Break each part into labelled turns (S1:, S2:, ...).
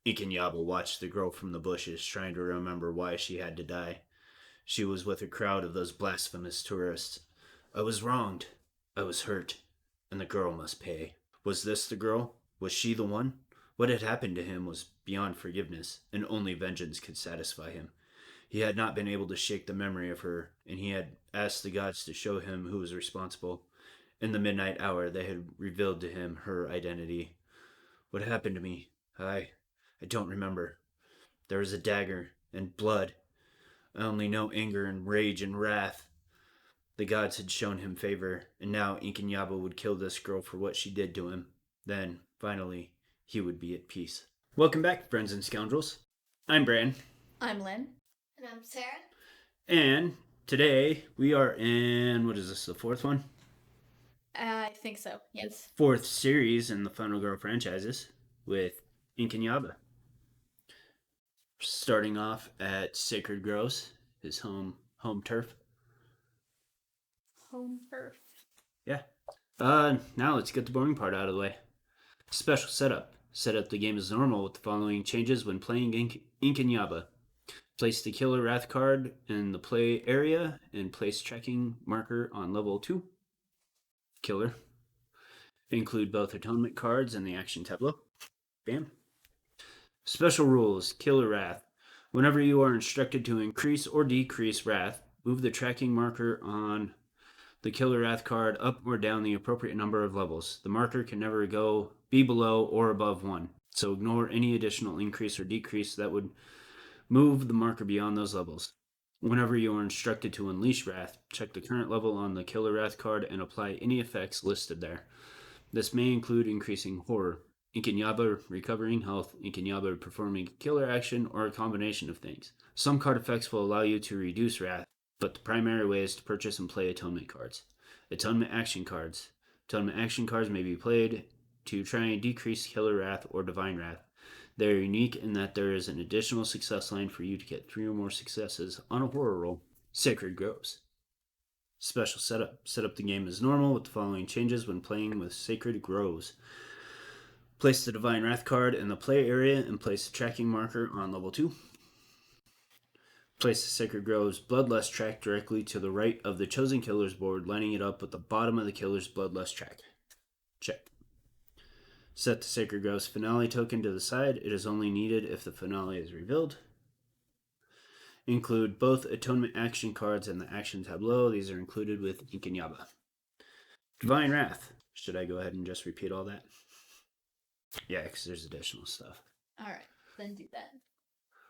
S1: Inkanyamba watched the girl from the bushes, trying to remember why she had to die. She was with a crowd of those blasphemous tourists. I was wronged. I was hurt. And the girl must pay. Was this the girl? Was she the one? What had happened to him was beyond forgiveness, and only vengeance could satisfy him. He had not been able to shake the memory of her, and he had asked the gods to show him who was responsible. In the midnight hour, they had revealed to him her identity. What happened to me? I don't remember. There was a dagger and blood. I only know anger and rage and wrath. The gods had shown him favor, and now Inkanyaba would kill this girl for what she did to him. Then, finally, he would be at peace. Welcome back, friends and scoundrels. I'm Bran,
S2: I'm Lynn.
S3: And I'm Sarah.
S1: and today we are in, what is this, the fourth one?
S2: I think so, yes.
S1: Fourth series in the Final Girl franchises with Inkanyaba. Starting off at Sacred Groves, his home turf.
S2: Home turf.
S1: Yeah. Now let's get the boring part out of the way. Special setup. Set up the game as normal with the following changes when playing Inkanyaba. Place the Killer Wrath card in the play area and place tracking marker on level 2. Killer. Include both atonement cards and the action tableau. Bam. Special rules. Killer Wrath. Whenever you are instructed to increase or decrease Wrath, move the tracking marker on the Killer Wrath card up or down the appropriate number of levels. The marker can never be below or above 1, so ignore any additional increase or decrease that would move the marker beyond those levels. Whenever you are instructed to unleash Wrath, check the current level on the Killer Wrath card and apply any effects listed there. This may include increasing Horror, Inkanyaba recovering health, Inkanyaba performing a killer action, or a combination of things. Some card effects will allow you to reduce Wrath, but the primary way is to purchase and play atonement cards. Atonement action cards. Atonement action cards may be played to try and decrease Killer Wrath or Divine Wrath. They are unique in that there is an additional success line for you to get 3 or more successes on a horror roll. Sacred Groves. Special setup. Set up the game as normal with the following changes when playing with Sacred Groves. Place the Divine Wrath card in the play area and place the tracking marker on level 2. Place the Sacred Groves Bloodlust track directly to the right of the Chosen Killer's board, lining it up with the bottom of the Killer's Bloodlust track. Check. Set the Sacred Groves Finale token to the side. It is only needed if the finale is revealed. Include both Atonement action cards and the action tableau. These are included with Inkanyaba. Divine Wrath. Should I go ahead and just repeat all that? Yeah, because there's additional stuff.
S2: Alright, then do that.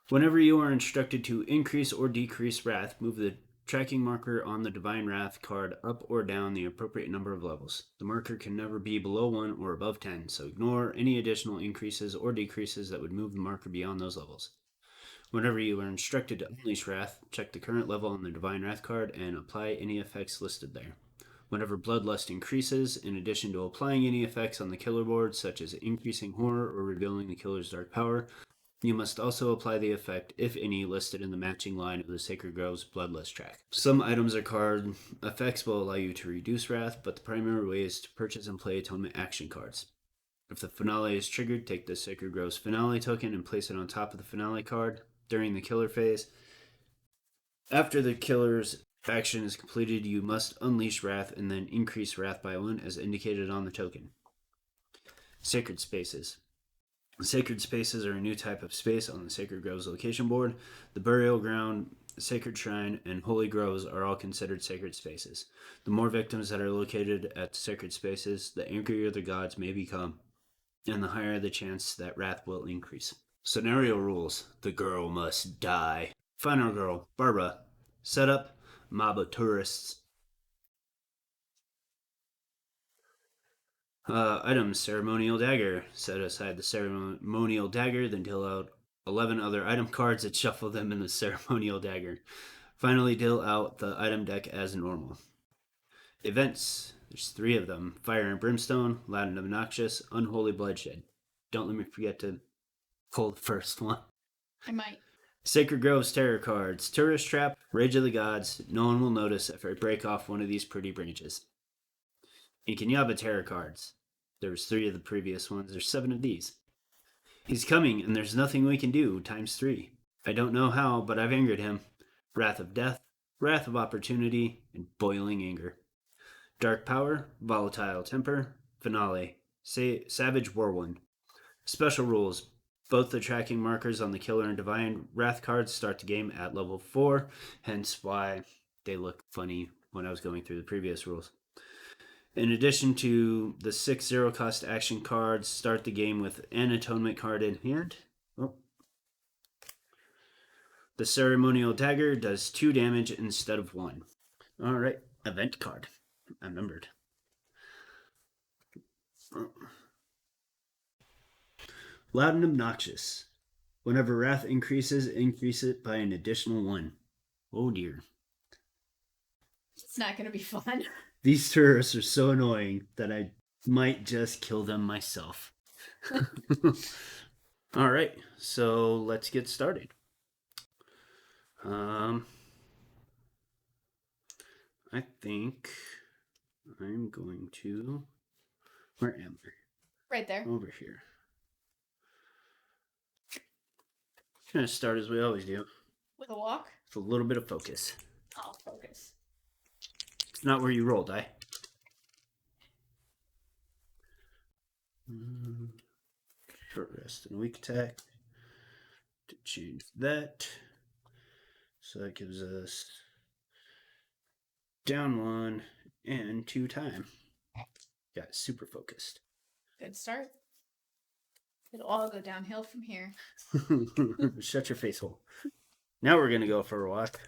S1: Whenever you are instructed to increase or decrease Wrath, move the tracking marker on the Divine Wrath card up or down the appropriate number of levels. The marker can never be below 1 or above 10, so ignore any additional increases or decreases that would move the marker beyond those levels. Whenever you are instructed to unleash Wrath, check the current level on the Divine Wrath card and apply any effects listed there. Whenever Bloodlust increases, in addition to applying any effects on the killer board, such as increasing horror or revealing the killer's dark power, you must also apply the effect, if any, listed in the matching line of the Sacred Groves Bloodlust track. Some items or card effects will allow you to reduce Wrath, but the primary way is to purchase and play Atonement action cards. If the finale is triggered, take the Sacred Groves Finale token and place it on top of the finale card during the killer phase. After the killer's action is completed, you must unleash Wrath and then increase Wrath by 1 as indicated on the token. Sacred Spaces. Sacred Spaces are a new type of space on the Sacred Groves location board. The Burial Ground, Sacred Shrine, and Holy Groves are all considered sacred spaces. The more victims that are located at sacred spaces, the angrier the gods may become, and the higher the chance that Wrath will increase. Scenario rules. The girl must die. Final Girl, Barbara. Setup, mob of tourists. Items, Ceremonial Dagger. Set aside the Ceremonial Dagger, then deal out 11 other item cards and shuffle them in the Ceremonial Dagger. Finally, deal out the item deck as normal. Events, there's 3 of them. Fire and Brimstone, Loud and Obnoxious, Unholy Bloodshed. Don't let me forget to pull the first one.
S2: I might.
S1: Sacred Groves Terror cards. Tourist Trap, Rage of the Gods. No one will notice if I break off one of these pretty branches. Inkanyamba Terror cards. There was 3 of the previous ones. There's 7 of these. He's coming, and there's nothing we can do, times 3. I don't know how, but I've angered him. Wrath of death, wrath of opportunity, and boiling anger. Dark power, volatile temper, finale, savage whirlwind. Special rules. Both the tracking markers on the killer and divine wrath cards start the game at level 4, hence why they look funny when I was going through the previous rules. In addition to the 6 cost action cards, start the game with an atonement card in hand. Oh. The ceremonial dagger does 2 damage instead of 1. Alright, event card. I'm numbered. Loud and obnoxious. Whenever wrath increases, increase it by an additional 1. Oh dear.
S2: It's not going to be fun.
S1: These tourists are so annoying that I might just kill them myself. Alright, so let's get started. I think I'm going to. Where am I?
S2: Right there.
S1: Over here. Gonna start as we always do.
S2: With a walk?
S1: With a little bit of focus.
S2: I'll focus.
S1: It's not where you roll, die. Short rest and weak attack. To change that. So that gives us down 1 and 2 time. Got super focused.
S2: Good start. It'll all go downhill from here.
S1: Shut your face hole. Now we're gonna go for a walk.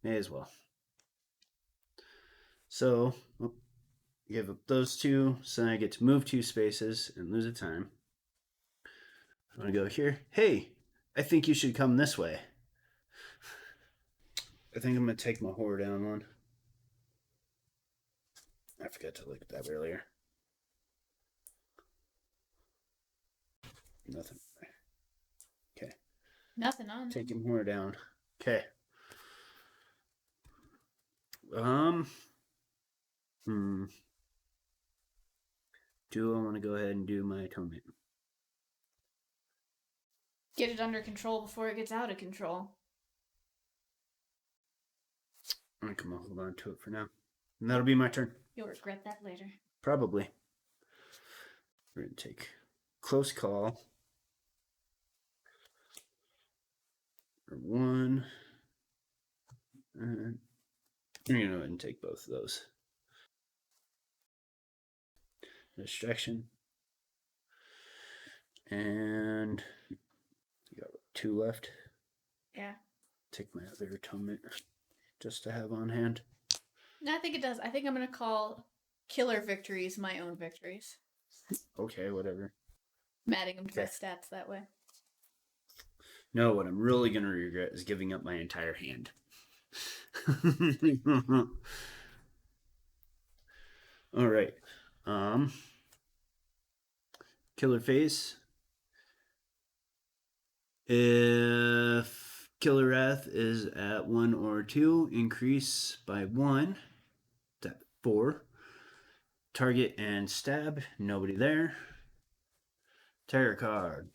S1: May as well. So, give up those 2, so then I get to move 2 spaces and lose a time. I'm gonna go here. Hey, I think you should come this way. I think I'm gonna take my horror down 1. I forgot to look at that earlier. Nothing. Okay.
S2: Nothing on.
S1: Take him horror down. Okay. Do I want to go ahead and do my atonement?
S2: Get it under control before it gets out of control.
S1: I'm gonna hold on to it for now. And that'll be my turn.
S2: You'll regret that later.
S1: Probably. We're gonna take close call. For 1. And I'm gonna go ahead and take both of those. Distraction. And you got 2 left.
S2: Yeah.
S1: Take my other atonement just to have on hand.
S2: No, I think it does. I think I'm going to call killer victories my own victories.
S1: Okay, whatever.
S2: I'm adding them to my stats that way.
S1: No, what I'm really going to regret is giving up my entire hand. All right. Killer phase. If killer wrath is at 1 or 2, increase by 1. That's 4. Target and stab. Nobody there. Terror card.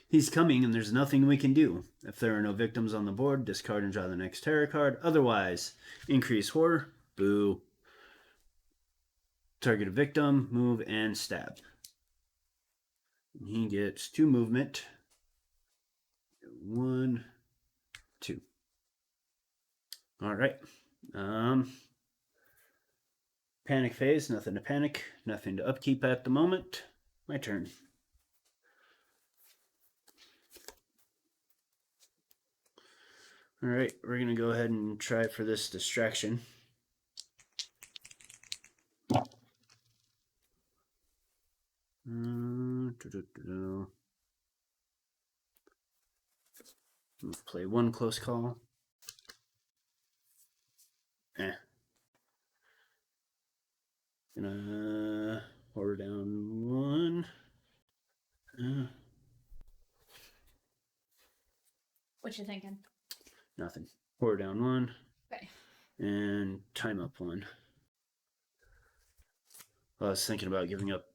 S1: He's coming and there's nothing we can do. If there are no victims on the board, discard and draw the next terror card. Otherwise, increase horror. Boo. Target a victim, move, and stab. He gets 2 movement. 1, 2. All right. Panic phase, nothing to panic, nothing to upkeep at the moment. My turn. All right, we're gonna go ahead and try for this distraction. Let's play 1 close call. Gonna horror down 1.
S2: What you thinking?
S1: Nothing. Horror down 1.
S2: Okay.
S1: and time up one. I was thinking about giving up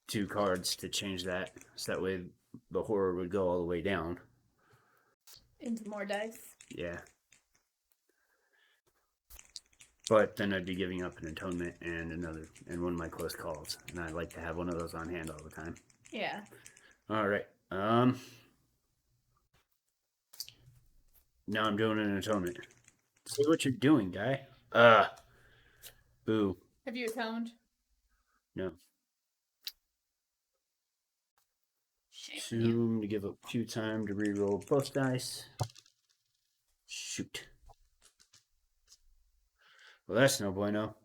S1: 2 cards to change that, so that way the horror would go all the way down.
S2: Into more dice.
S1: Yeah. But then I'd be giving up an atonement and one of my close calls, and I'd like to have one of those on hand all the time.
S2: Yeah.
S1: All right. Now I'm doing an atonement. See what you're doing, guy. Boo.
S2: Have you atoned?
S1: No.
S2: Shame on you.
S1: Assume to give up 2 time to re-roll both dice. Shoot. Well, that's no bueno.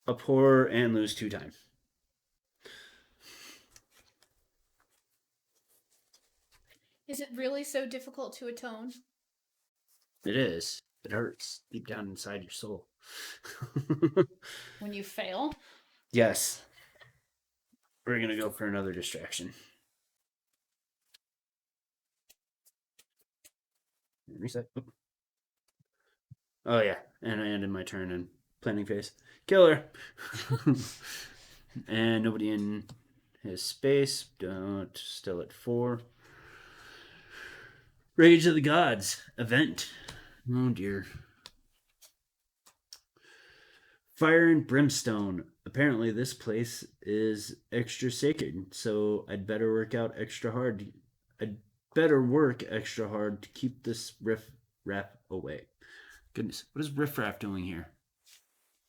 S1: Abhor and lose 2 time.
S2: Is it really so difficult to atone?
S1: It is. It hurts deep down inside your soul.
S2: When you fail?
S1: Yes. We're gonna go for another distraction. Reset. Oh yeah, and I ended my turn in planning phase. Killer. And nobody in his space. Don't. Still at 4. Rage of the Gods event. Oh dear. Fire and brimstone. Apparently, this place is extra sacred, so I'd better work extra hard to keep this riff raff away. Goodness, what is riff raff doing here?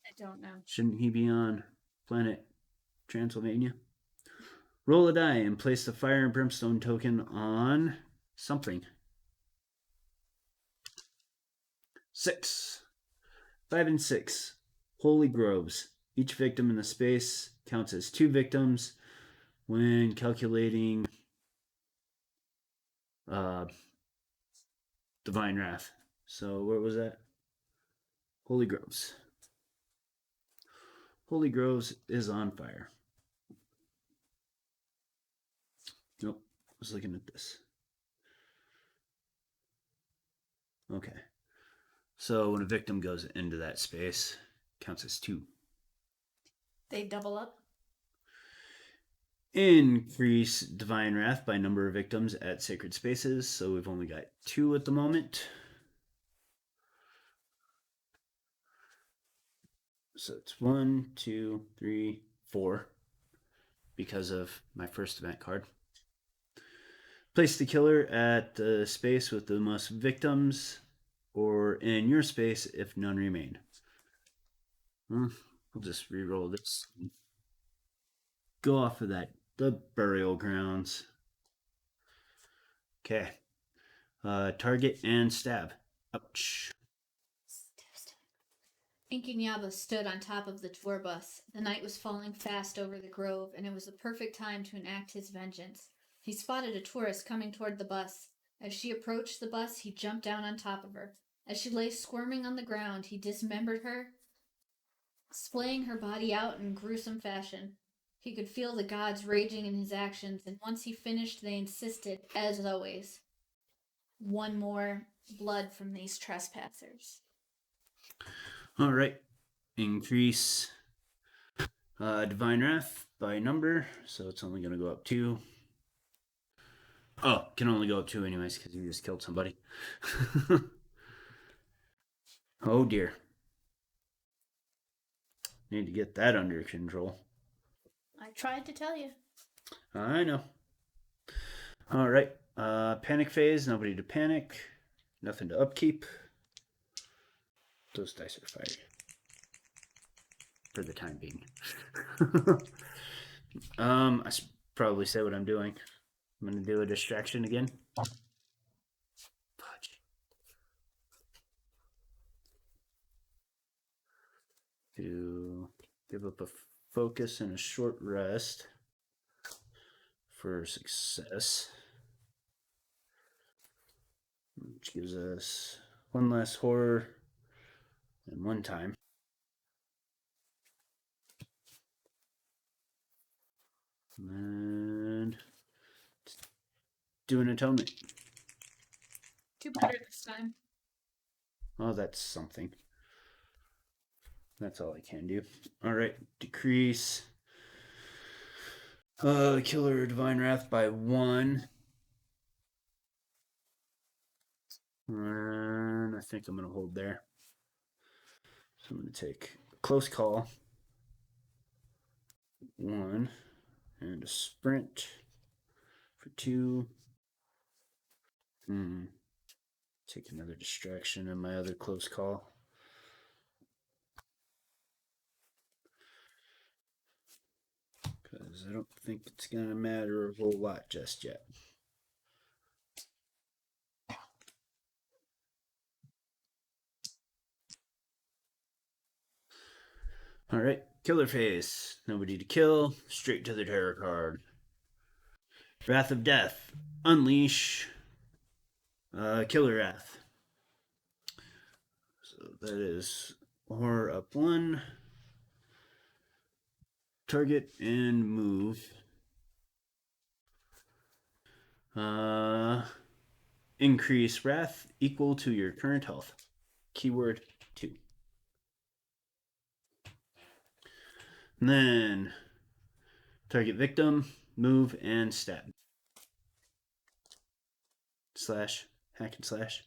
S2: I don't know.
S1: Shouldn't he be on planet Transylvania? Roll a die and place the fire and brimstone token on something. 6. 5 and 6. Holy groves. Each victim in the space counts as 2 victims when calculating divine wrath. So where was that? Holy groves. Holy groves is on fire. Nope, I was looking at this. Okay. So when a victim goes into that space, counts as 2.
S2: They double up?
S1: Increase divine wrath by number of victims at sacred spaces. So we've only got 2 at the moment. So it's 1, 2, 3, 4 because of my first event card. Place the killer at the space with the most victims or in your space if none remain. We'll just re-roll this. Go off of that. The burial grounds. Okay. Target and stab. Ouch.
S2: Inkanyamba stood on top of the tour bus. The night was falling fast over the grove, and it was the perfect time to enact his vengeance. He spotted a tourist coming toward the bus. As she approached the bus, he jumped down on top of her. As she lay squirming on the ground, he dismembered her, splaying her body out in gruesome fashion. He could feel the gods raging in his actions, and once he finished, they insisted, as always, 1 more blood from these trespassers.
S1: All right. Increase divine wrath by number, so it's only going to go up 2. Oh, can only go up 2 anyways because you just killed somebody. Oh dear. Need to get that under control.
S2: I tried to tell you.
S1: I know. All right. Panic phase. Nobody to panic. Nothing to upkeep. Those dice are fired. For the time being. I should probably say what I'm doing. I'm going to do a distraction again. Fudge. To give up a focus and a short rest for success. Which gives us 1 less horror and 1 time. And do an atonement.
S2: Do better this time.
S1: Oh, that's something. That's all I can do. All right, decrease killer divine wrath by 1. And I think I'm gonna hold there. So I'm gonna take a close call. 1 and a sprint for 2. Take another distraction in my other close call. Because I don't think it's gonna matter a whole lot just yet. All right, killer face. Nobody to kill. Straight to the terror card. Wrath of Death. Unleash. Killer Wrath. So that is horror up 1. Target and move. Increase wrath equal to your current health. Keyword 2. And then target victim, move, and stab. Slash, hack and slash.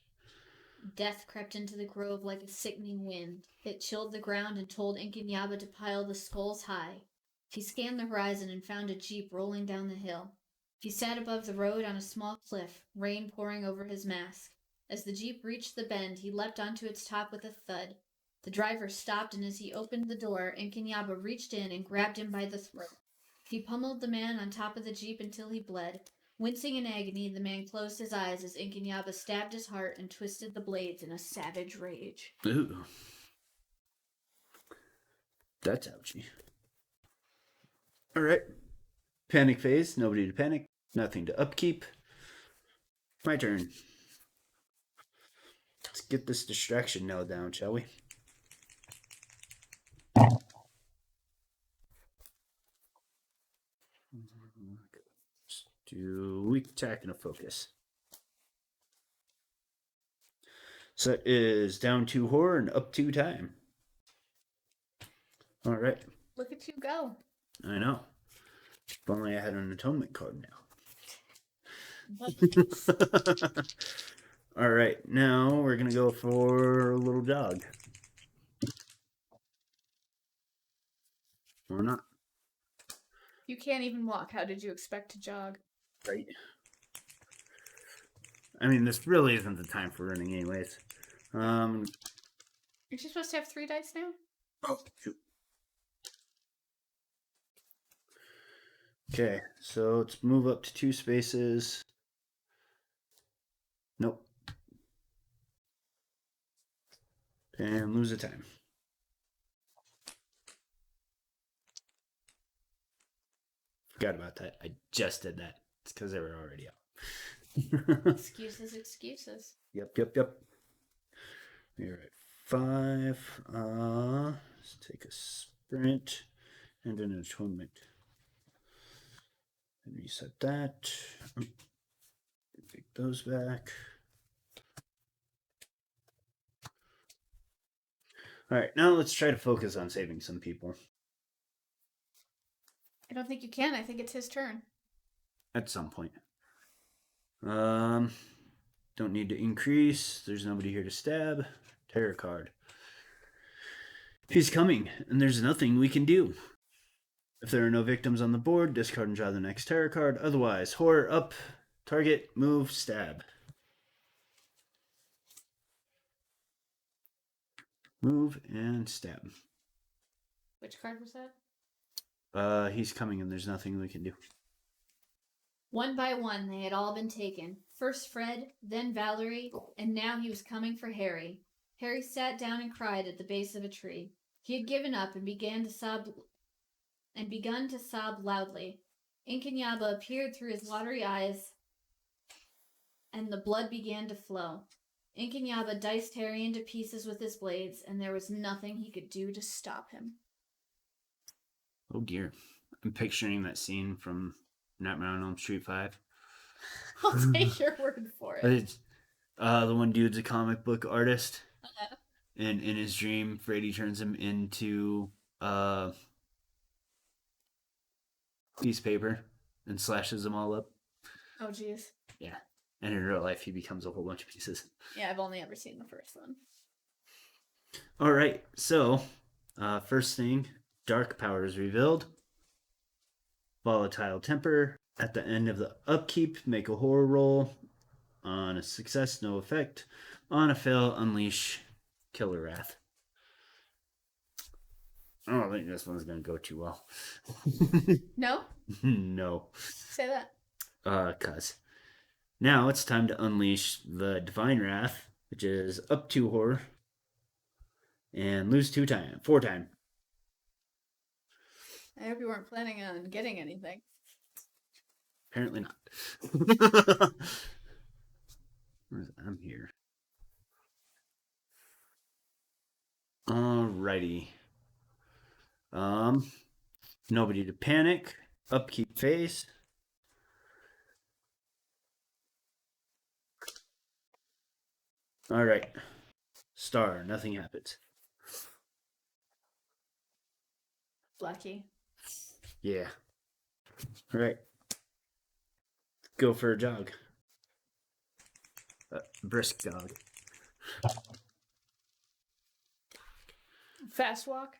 S2: Death crept into the grove like a sickening wind. It chilled the ground and told Inkanyamba to pile the skulls high. He scanned the horizon and found a jeep rolling down the hill. He sat above the road on a small cliff, rain pouring over his mask. As the jeep reached the bend, he leapt onto its top with a thud. The driver stopped, and as he opened the door, Inkanyamba reached in and grabbed him by the throat. He pummeled the man on top of the jeep until he bled. Wincing in agony, the man closed his eyes as Inkanyaba stabbed his heart and twisted the blades in a savage rage.
S1: Ooh. That's ouchy. Alright. Panic phase. Nobody to panic. Nothing to upkeep. My turn. Let's get this distraction nailed down, shall we? Let's do weak attack and a focus. So that is down 2 horror and up 2 time. All right.
S2: Look at you go.
S1: I know. If only I had an atonement card now. All right. Now we're going to go for a little jog. Or not.
S2: You can't even walk. How did you expect to jog?
S1: Right. I mean, this really isn't the time for running anyways.
S2: Aren't you supposed to have 3 dice now?
S1: Oh, shoot. Okay, so let's move up to 2 spaces. Nope. And lose a time. Forgot about that. I just did that. It's because they were already out.
S2: Excuses.
S1: Yep. You're at 5. Let's take a sprint and an atonement. And reset that. Take those back. All right, now let's try to focus on saving some people.
S2: I don't think you can. I think it's his turn.
S1: At some point. Don't need to increase. There's nobody here to stab. Terror card. He's coming, and there's nothing we can do. If there are no victims on the board, discard and draw the next terror card. Otherwise, horror up, target, move, stab. Move and stab.
S2: Which card was that?
S1: He's coming, and there's nothing we can do.
S2: One by one, they had all been taken. First Fred, then Valerie, and now he was coming for Harry. Harry sat down and cried at the base of a tree. He had given up and begun to sob loudly. Inkanyaba appeared through his watery eyes, and the blood began to flow. Inkanyaba diced Harry into pieces with his blades, and there was nothing he could do to stop him.
S1: Oh dear. I'm picturing that scene from Nightmare on Elm Street 5.
S2: I'll take your word for it.
S1: The one dude's a comic book artist,
S2: Uh,
S1: and in his dream, Freddy turns him into uh, piece of paper and slashes them all up.
S2: oh, jeez.
S1: Yeah. And in real life, he becomes a whole bunch of pieces.
S2: Yeah, I've only ever seen the first one.
S1: All right. So, first thing, dark powers revealed. Volatile temper. At the end of the upkeep, make a horror roll. On a success, no effect. On a fail, unleash killer wrath. I don't think this one's gonna go too well.
S2: No?
S1: No.
S2: Say that.
S1: Cuz. Now it's time to unleash the divine wrath, which is up 2 horror. And lose 4 time.
S2: I hope you weren't planning on getting anything.
S1: Apparently not. I'm here. Alrighty. Nobody to panic. Upkeep phase. All right. Star. Nothing happens.
S2: Lucky.
S1: Yeah. All right. Go for a jog. Brisk jog.
S2: Fast walk.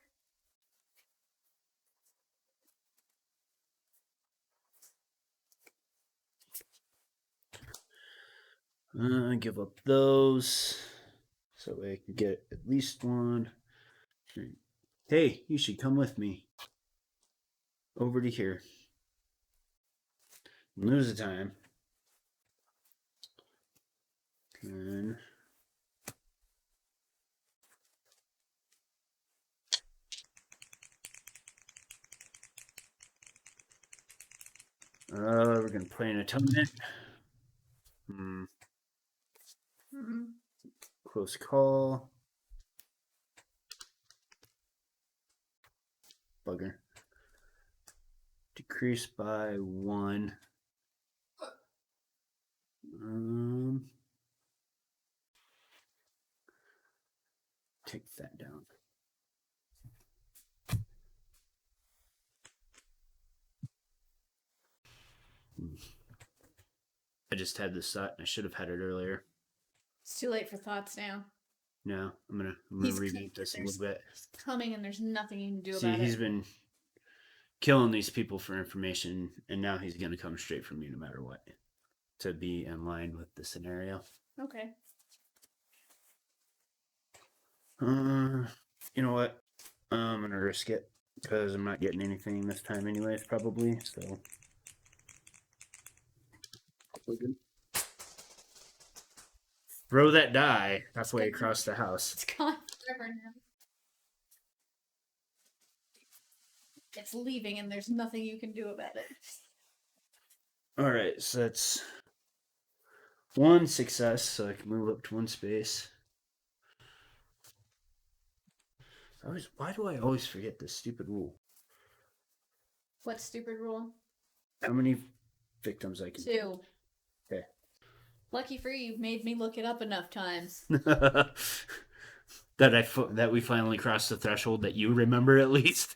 S1: Give up those. So I can get at least one. Hey, you should come with me. Over to here. Lose the time. And we're gonna play an atonement.
S2: Mm-hmm.
S1: Close call. Bugger. Decrease by 1. Take that down. I just had this thought. I should have had it earlier.
S2: It's too late for thoughts now.
S1: No, I'm gonna
S2: He's
S1: reboot this a little bit.
S2: He's coming, and there's nothing you can do
S1: See,
S2: about
S1: he's
S2: it.
S1: been killing these people for information, and now he's gonna come straight for me no matter what, to be in line with the scenario.
S2: Okay.
S1: You know what? I'm gonna risk it because I'm not getting anything this time, anyways. Probably so. Throw that die halfway across the house.
S2: It's gone forever now. It's leaving, and there's nothing you can do about it.
S1: All right, so that's 1 success, so I can move up to 1 space. Why do I always forget this stupid rule?
S2: What stupid rule?
S1: How many victims I can
S2: 2.
S1: Okay.
S2: Lucky for you, you've made me look it up enough times.
S1: that we finally crossed the threshold that you remember at least.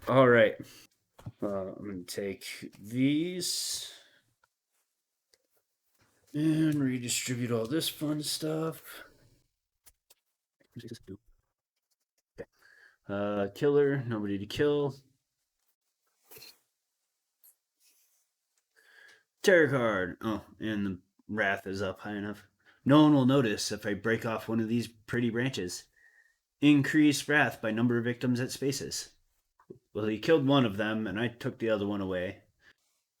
S1: All right. I'm going to take these and redistribute all this fun stuff. Okay. Killer, nobody to kill. Terror card. Oh, and the wrath is up high enough. No one will notice if I break off one of these pretty branches. Increase wrath by number of victims at spaces. Well, he killed one of them, and I took the other one away.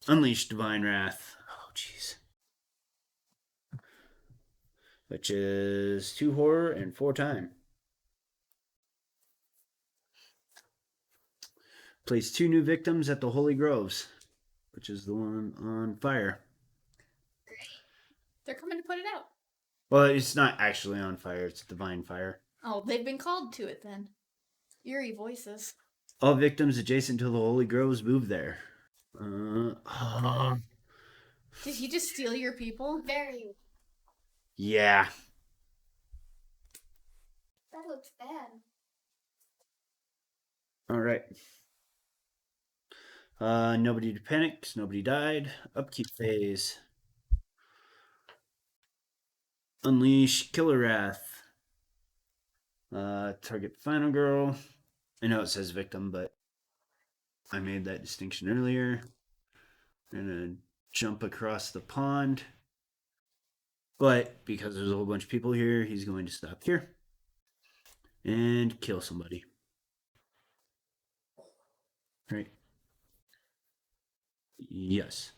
S1: Unleash divine wrath. Oh, jeez. Which is 2 horror and 4 time. Place 2 new victims at the Holy Groves, which is the one on fire.
S2: Great. They're coming to put it out.
S1: Well, it's not actually on fire, it's divine fire.
S2: Oh, they've been called to it then. Eerie voices.
S1: All victims adjacent to the Holy Groves move there.
S2: Did he just steal your people?
S3: Very.
S1: Yeah.
S3: That looks bad.
S1: All right. Nobody to panic. 'Cause nobody died. Upkeep phase. Unleash Killer Wrath. Target final girl. I know it says victim, but I made that distinction earlier. I'm gonna jump across the pond. But because there's a whole bunch of people here, he's going to stop here and kill somebody. Right? Yes.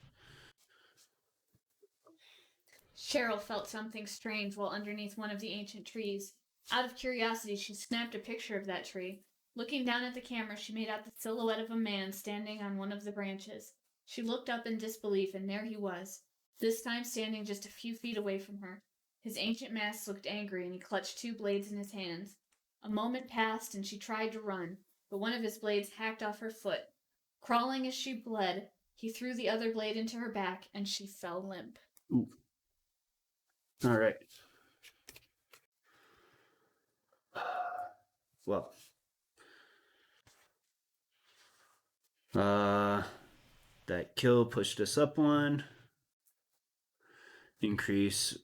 S2: Cheryl felt something strange while underneath one of the ancient trees. Out of curiosity, she snapped a picture of that tree. Looking down at the camera, she made out the silhouette of a man standing on one of the branches. She looked up in disbelief, and there he was, this time standing just a few feet away from her. His ancient mask looked angry, and he clutched two blades in his hands. A moment passed, and she tried to run, but one of his blades hacked off her foot. Crawling as she bled, he threw the other blade into her back, and she fell limp.
S1: Ooh. All right. Well. That kill pushed us up one. Increase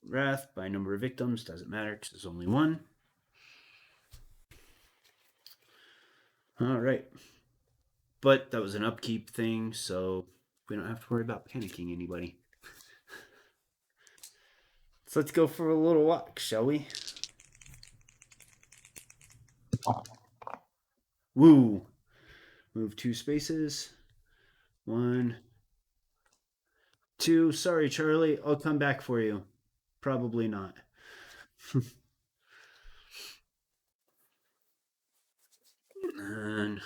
S1: wrath by number of victims. Doesn't matter because there's only one. All right. But that was an upkeep thing, so we don't have to worry about panicking anybody. So let's go for a little walk, shall we? Woo! Move 2 spaces. 1, 2. Sorry, Charlie. I'll come back for you. Probably not. And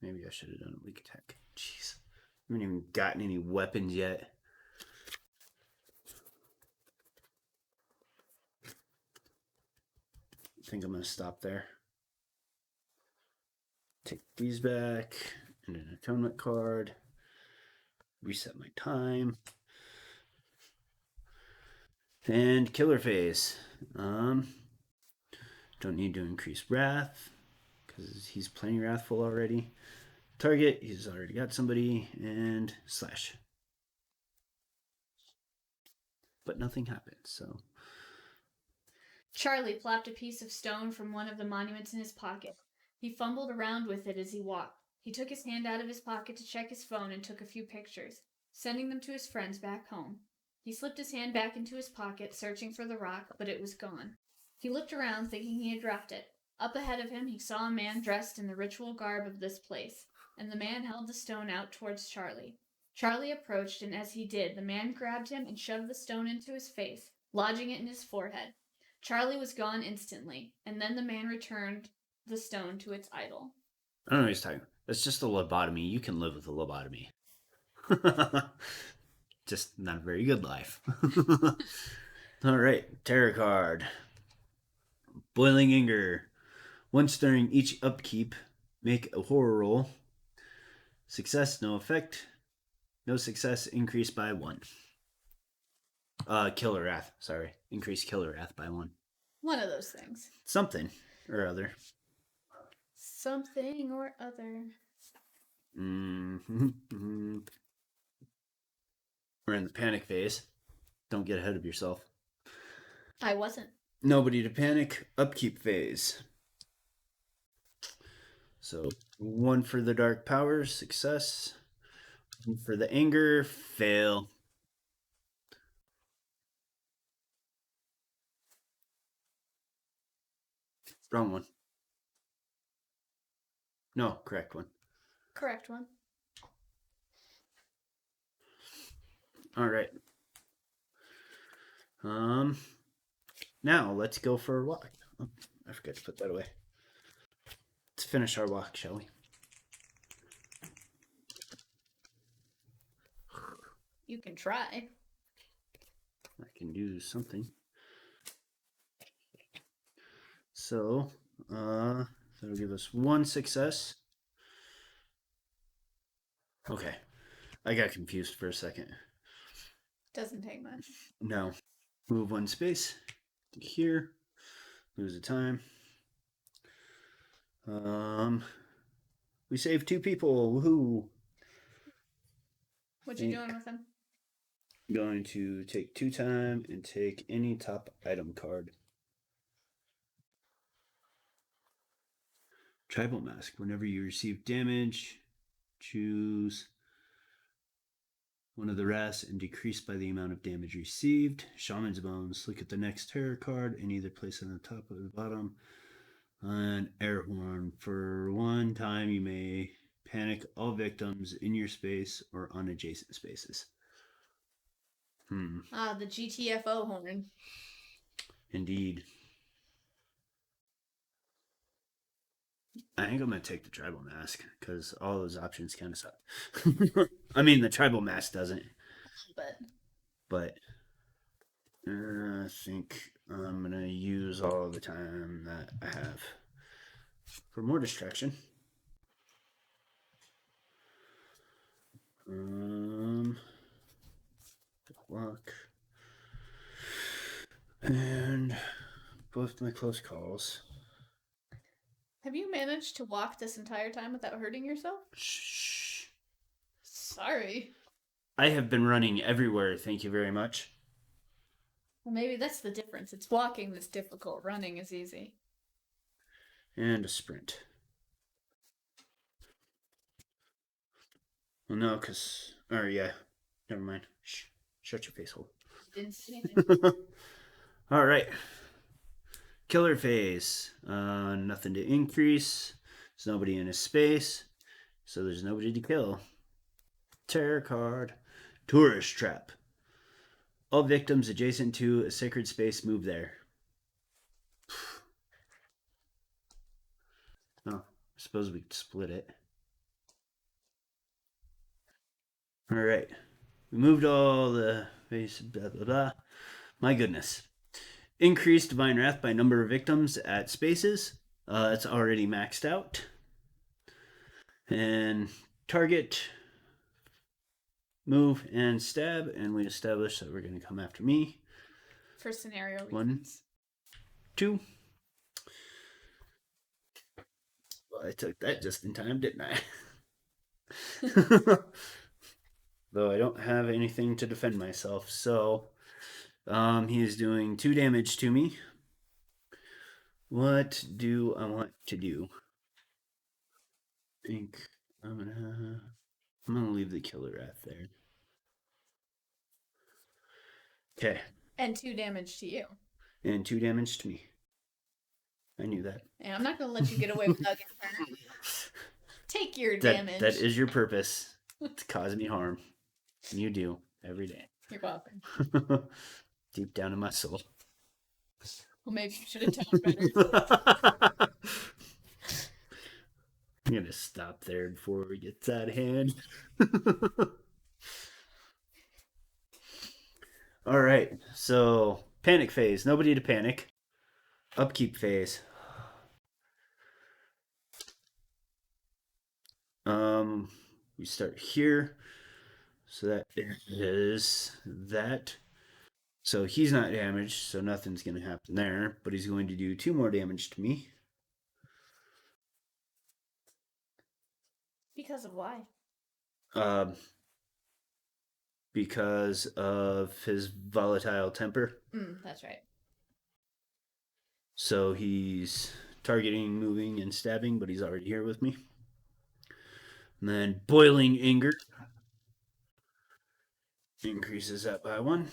S1: maybe I should have done a weak attack. Jeez. I haven't even gotten any weapons yet. I think I'm going to stop there. Take these back and an atonement card. Reset my time. And killer phase. Don't need to increase wrath because he's plenty wrathful already. Target, he's already got somebody, and slash. But nothing happens, so.
S2: Charlie plopped a piece of stone from one of the monuments in his pocket. He fumbled around with it as he walked. He took his hand out of his pocket to check his phone and took a few pictures, sending them to his friends back home. He slipped his hand back into his pocket, searching for the rock, but it was gone. He looked around, thinking he had dropped it. Up ahead of him, he saw a man dressed in the ritual garb of this place, and the man held the stone out towards Charlie. Charlie approached, and as he did, the man grabbed him and shoved the stone into his face, lodging it in his forehead. Charlie was gone instantly, and then the man returned the stone to its idol.
S1: I don't know what he's talking about. That's just a lobotomy. You can live with a lobotomy. Just not a very good life. All right, tarot card. Boiling Anger. Once during each upkeep, make a horror roll. Success, no effect. No success, increase by 1. Killer Wrath, sorry. Increase Killer Wrath by 1.
S2: One of those things.
S1: Something or other.
S2: Something or other.
S1: Mm-hmm. We're in the panic phase. Don't get ahead of yourself.
S2: I wasn't.
S1: Nobody to panic. Upkeep phase. So 1 for the dark powers, success. 1 for the anger, fail. Wrong one. No, correct one.
S2: Correct one.
S1: All right. Now let's go for a walk. Oh, I forgot to put that away. Let's finish our walk, shall we?
S2: You can try.
S1: I can do something. So, that'll give us 1 success. Okay. I got confused for a second.
S2: Doesn't take much.
S1: No. Move one space to here. Lose a time. We saved 2 people. Woohoo!
S2: What you doing with them?
S1: I'm going to take 2 time and take any top item card. Tribal Mask. Whenever you receive damage, choose one of the rest and decrease by the amount of damage received. Shaman's Bones. Look at the next terror card and either place it on the top or the bottom. An air horn. For 1 time, you may panic all victims in your space or on adjacent spaces.
S2: The GTFO horn.
S1: Indeed. I think I'm going to take the Tribal Mask because all those options kind of suck. I mean, the Tribal Mask doesn't. But I think I'm going to use all the time that I have for more distraction. Block. And both my close calls.
S2: Have you managed to walk this entire time without hurting yourself?
S1: Shh.
S2: Sorry.
S1: I have been running everywhere, thank you very much.
S2: Well, maybe that's the difference. It's walking that's difficult. Running is easy.
S1: And a sprint. Well, no, because... Oh, yeah. Never mind. Shh. Shut your face hole.
S2: Didn't see anything.
S1: All right. Killer phase. Nothing to increase. There's nobody in his space. So there's nobody to kill. Terror card. Tourist trap. All victims adjacent to a sacred space move there. Oh, I suppose we could split it. All right. We moved all the face, blah, blah, blah. My goodness. Increase Divine Wrath by number of victims at spaces. It's already maxed out. And target, move, and stab. And we established that we're going to come after me.
S2: For scenario reasons.
S1: 1, 2. Well, I took that just in time, didn't I? Though I don't have anything to defend myself, so he is doing 2 damage to me. What do I want to do? I think I'm gonna leave the killer wrath there. Okay.
S2: And 2 damage to you.
S1: And 2 damage to me. I knew that.
S2: And I'm not gonna let you get away without getting hurt. Take your damage.
S1: That is your purpose. To cause me harm. You do every day.
S2: You're welcome.
S1: Deep down in my soul.
S2: Well, maybe you should have toned better.
S1: I'm gonna stop there before it gets out of hand. All right, so panic phase. Nobody to panic. Upkeep phase. We start here. So that is that. So he's not damaged, so nothing's going to happen there. But he's going to do 2 more damage to me.
S2: Because of why?
S1: Because of his volatile temper.
S2: That's right.
S1: So he's targeting, moving, and stabbing, but he's already here with me. And then boiling anger. Increases that by 1.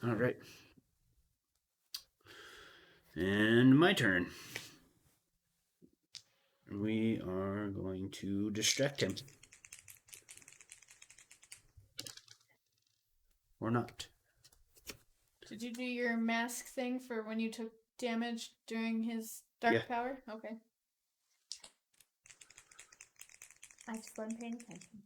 S1: All right. And my turn. We are going to distract him. Or not.
S2: Did you do your mask thing for when you took damage during his dark power? Okay. I just wasn't paying attention.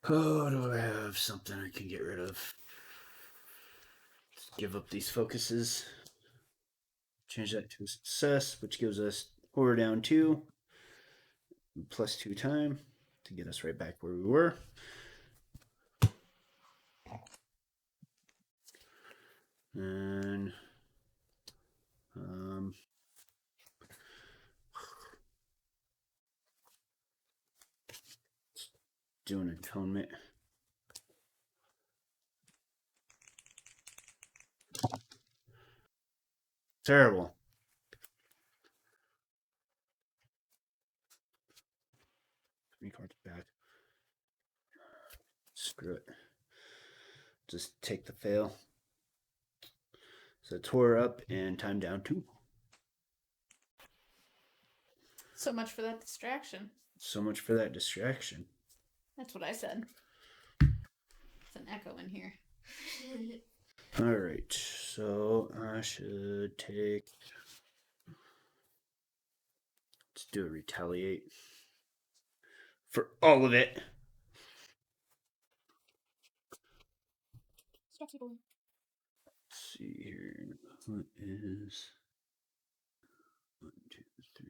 S1: Oh, do I have something I can get rid of? Give up these focuses. Change that to a success, which gives us horror down 2, plus 2 time to get us right back where we were. And do an atonement. Terrible. Three cards back. Screw it. Just take the fail. So tore up and time down 2.
S2: So much for that distraction.
S1: So much for that distraction.
S2: That's what I said. It's an echo in here.
S1: Alright, so I should take. Let's do a retaliate. For all of it. Let's see here. What is 1, 2, 3,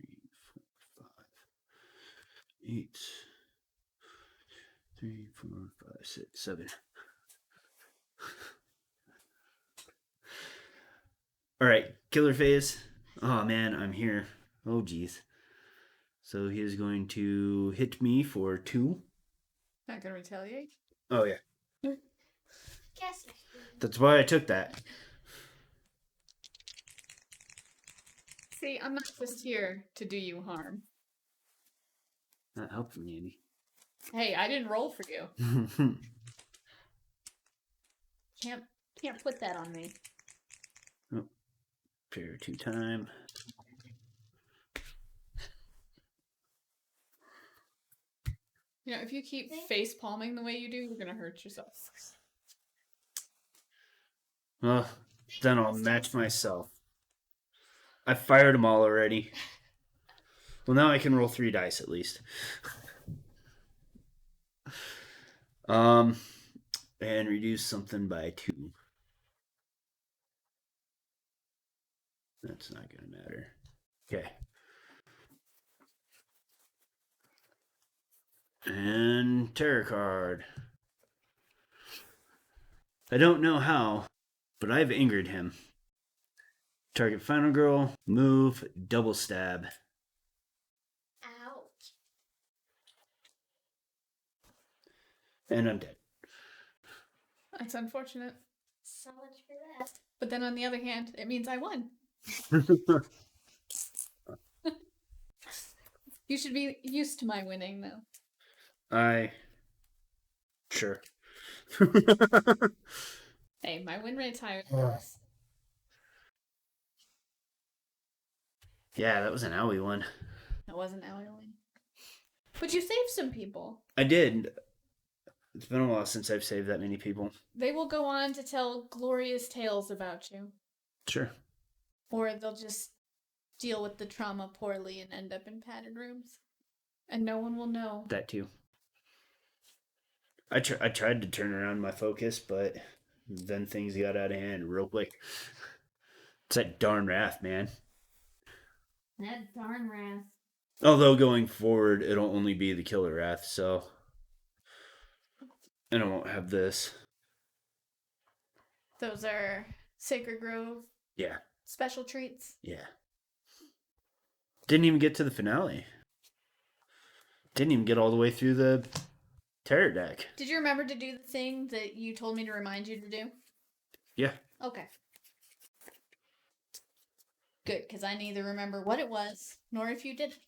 S1: 4, 5, 8, 3, 4, 5, 6, 7. Alright, killer phase. Oh man, I'm here. Oh geez. So he is going to hit me for 2.
S2: Not gonna retaliate?
S1: Oh yeah.
S3: Guess.
S1: That's why I took that.
S2: See, I'm not just here to do you harm.
S1: Not helping me any.
S2: Hey, I didn't roll for you. Can't put that on me.
S1: Oh, pair 2 time.
S2: You know, if you keep face palming the way you do, you're gonna hurt yourself.
S1: Well, then I'll match myself. I fired them all already. Well, now I can roll 3 dice at least. And reduce something by 2. That's not gonna matter. Okay. And terror card. I don't know how, but I've angered him. Target final girl, move, double stab.
S3: Ouch.
S1: And I'm dead.
S2: That's unfortunate.
S3: So much for that.
S2: But then on the other hand, it means I won. You should be used to my winning, though.
S1: Sure.
S2: Hey, my win rate's higher than yours.
S1: Yeah, that was an owie one.
S2: That wasn't how I win. But you saved some people.
S1: I did. It's been a while since I've saved that many people.
S2: They will go on to tell glorious tales about you.
S1: Sure.
S2: Or they'll just deal with the trauma poorly and end up in padded rooms. And no one will know.
S1: That too. I tried to turn around my focus, but then things got out of hand real quick. It's that darn wrath, man.
S2: That darn wrath.
S1: Although going forward, it'll only be the killer wrath, so. And I won't have this.
S2: Those are Sacred Grove
S1: Yeah.
S2: special treats.
S1: Yeah. Didn't even get to the finale. Didn't even get all the way through the terror deck.
S2: Did you remember to do the thing that you told me to remind you to do?
S1: Yeah.
S2: Okay. Good, because I neither remember what it was, nor if you did it.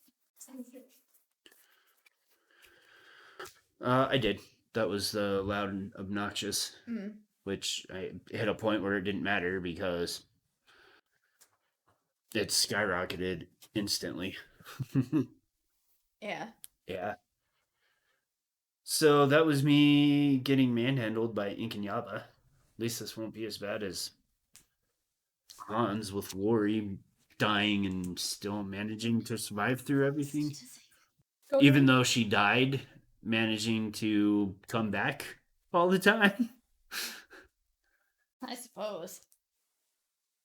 S1: I did. That was the loud and obnoxious, which I hit a point where it didn't matter because it skyrocketed instantly.
S2: Yeah.
S1: Yeah. So that was me getting manhandled by Inkanyamba. At least this won't be as bad as Hans with Lori dying and still managing to survive through everything. Even though she died, managing to come back all the time.
S2: I suppose.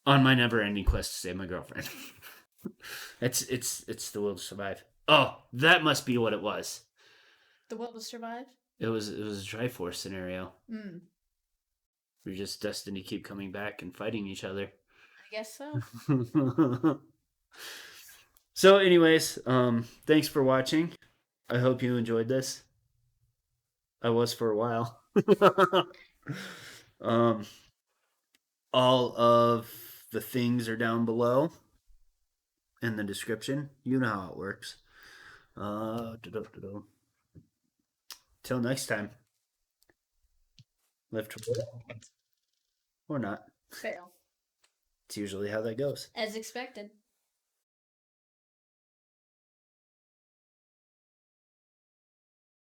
S1: On my never-ending quest to save my girlfriend. It's the will to survive. Oh, that must be what it was.
S2: The will to survive?
S1: It was a Triforce scenario.
S2: Hmm.
S1: We're just destined to keep coming back and fighting each other.
S2: I guess so.
S1: So, anyways, thanks for watching. I hope you enjoyed this. I was for a while. um, all of the things are down below in the description. You know how it works. Till next time. Live to or not.
S2: Fail.
S1: It's usually how that goes.
S2: As expected.